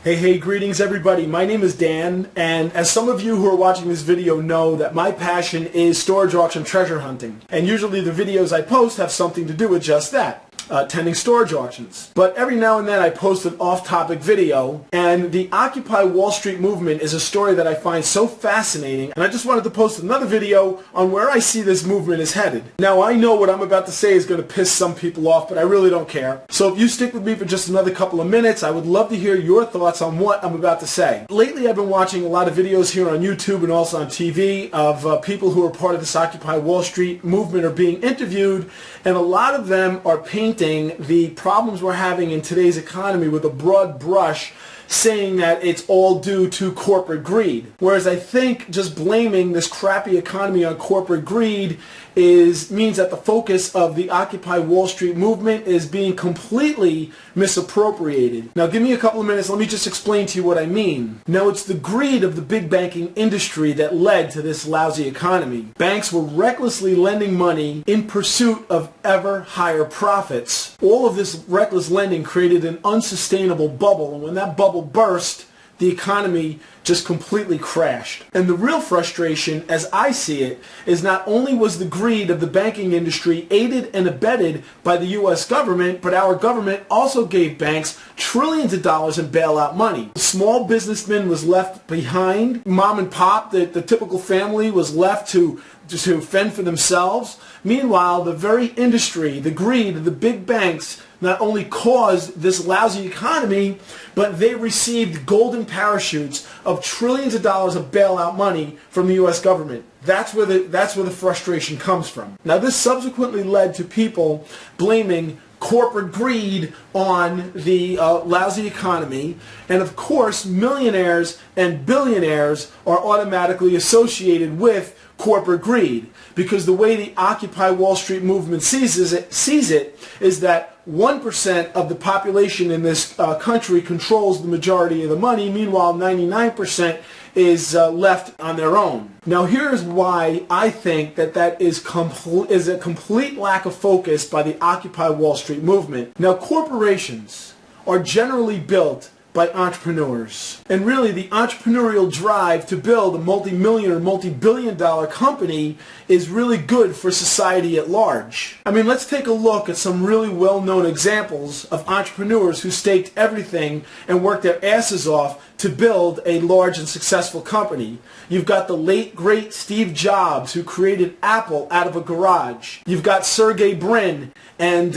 Hey, greetings everybody. My name is Dan, and as some of you who are watching this video know that my passion is storage auction treasure hunting. And usually the videos I post have something to do with just that. Attending storage auctions. But every now and then I post an off-topic video, and the Occupy Wall Street movement is a story that I find so fascinating, and I just wanted to post another video on where I see this movement is headed. Now I know what I'm about to say is going to piss some people off, but I really don't care. So if you stick with me for just another couple of minutes, I would love to hear your thoughts on what I'm about to say. Lately I've been watching a lot of videos here on YouTube and also on TV of people who are part of this Occupy Wall Street movement are being interviewed, and a lot of them are painting the problems we're having in today's economy with a broad brush, saying that it's all due to corporate greed. Whereas I think just blaming this crappy economy on corporate greed means that the focus of the Occupy Wall Street movement is being completely misappropriated. Now give me a couple of minutes, let me just explain to you what I mean. Now it's the greed of the big banking industry that led to this lousy economy. Banks were recklessly lending money in pursuit of ever higher profits. All of this reckless lending created an unsustainable bubble, and when that bubble burst, the economy just completely crashed. And the real frustration, as I see it, is not only was the greed of the banking industry aided and abetted by the U.S. government, but our government also gave banks trillions of dollars in bailout money. The small businessman was left behind. Mom and pop, the typical family, was left to fend for themselves. Meanwhile, the very industry, the greed of the big banks, not only caused this lousy economy, but they received golden parachutes of trillions of dollars of bailout money from the U.S. government. That's where the frustration comes from. Now this subsequently led to people blaming corporate greed on the lousy economy, and of course millionaires and billionaires are automatically associated with corporate greed, because the way the Occupy Wall Street movement sees it is that 1% of the population in this country controls the majority of the money, meanwhile 99% is left on their own. Now here's why I think that is a complete lack of focus by the Occupy Wall Street movement. Now corporations are generally built by entrepreneurs. And really the entrepreneurial drive to build a multi-million or multi-billion dollar company is really good for society at large. I mean, let's take a look at some really well-known examples of entrepreneurs who staked everything and worked their asses off to build a large and successful company. You've got the late great Steve Jobs, who created Apple out of a garage. You've got Sergey Brin and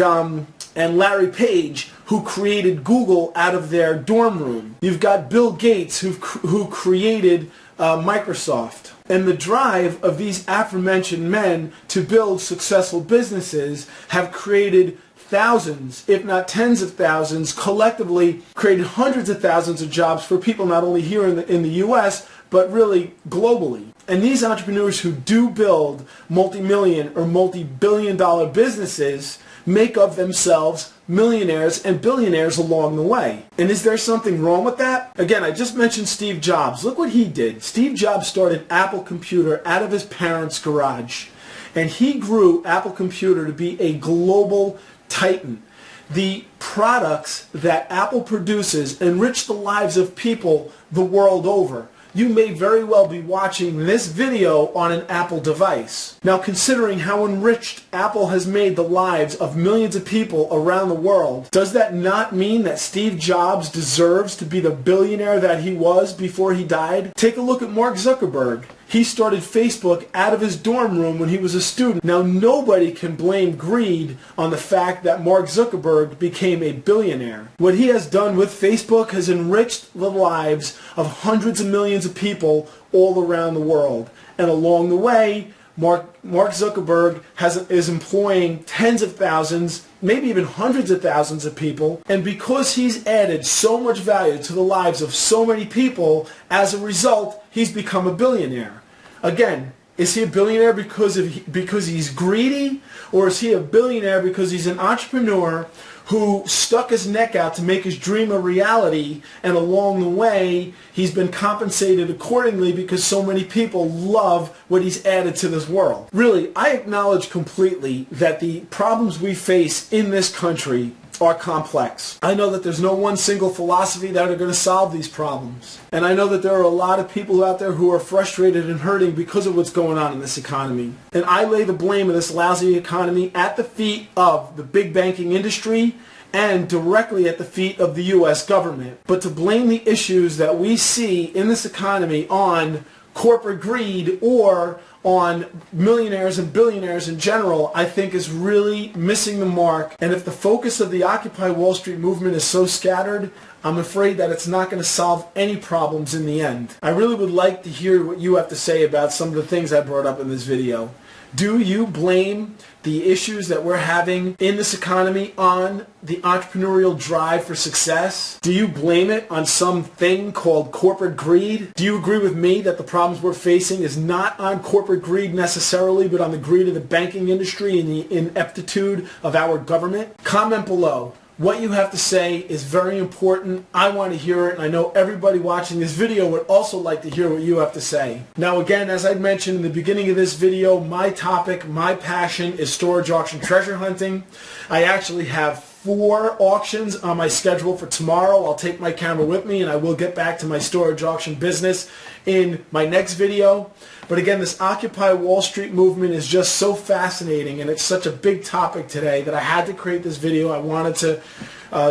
Larry Page, who created Google out of their dorm room. You've got Bill Gates, who created Microsoft. And the drive of these aforementioned men to build successful businesses have created thousands, if not tens of thousands, collectively created hundreds of thousands of jobs for people not only here in the U.S., but really globally. And these entrepreneurs who do build multi-million or multi-billion dollar businesses make of themselves millionaires and billionaires along the way. And is there something wrong with that? Again, I just mentioned Steve Jobs. Look what he did. Steve Jobs started Apple Computer out of his parents' garage. And he grew Apple Computer to be a global titan. The products that Apple produces enrich the lives of people the world over. You may very well be watching this video on an Apple device. Now, considering how enriched Apple has made the lives of millions of people around the world, does that not mean that Steve Jobs deserves to be the billionaire that he was before he died? Take a look at Mark Zuckerberg. He started Facebook out of his dorm room when he was a student. Now, nobody can blame greed on the fact that Mark Zuckerberg became a billionaire. What he has done with Facebook has enriched the lives of hundreds of millions of people all around the world. And along the way, Mark Zuckerberg is employing tens of thousands, maybe even hundreds of thousands of people, and because he's added so much value to the lives of so many people, as a result, he's become a billionaire. Again, is he a billionaire because he's greedy, or is he a billionaire because he's an entrepreneur who stuck his neck out to make his dream a reality, and along the way he's been compensated accordingly because so many people love what he's added to this world? Really, I acknowledge completely that the problems we face in this country are complex. I know that there's no one single philosophy that are going to solve these problems. And I know that there are a lot of people out there who are frustrated and hurting because of what's going on in this economy. And I lay the blame of this lousy economy at the feet of the big banking industry and directly at the feet of the U.S. government. But to blame the issues that we see in this economy on corporate greed or on millionaires and billionaires in general, I think is really missing the mark. And if the focus of the Occupy Wall Street movement is so scattered, I'm afraid that it's not going to solve any problems in the end. I really would like to hear what you have to say about some of the things I brought up in this video. Do you blame the issues that we're having in this economy on the entrepreneurial drive for success? Do you blame it on something called corporate greed? Do you agree with me that the problems we're facing is not on corporate greed necessarily, but on the greed of the banking industry and the ineptitude of our government? Comment below. What you have to say is very important. I want to hear it, and I know everybody watching this video would also like to hear what you have to say. Now again, as I mentioned in the beginning of this video, my topic, my passion is storage auction treasure hunting. I actually have 4 auctions on my schedule for tomorrow. I'll take my camera with me and I will get back to my storage auction business in my next video. But again, this Occupy Wall Street movement is just so fascinating and it's such a big topic today that I had to create this video. I wanted to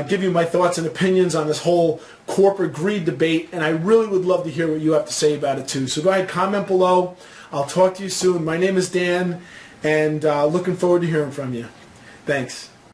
give you my thoughts and opinions on this whole corporate greed debate, and I really would love to hear what you have to say about it too. So go ahead, comment below. I'll talk to you soon. My name is Dan, and looking forward to hearing from you. Thanks.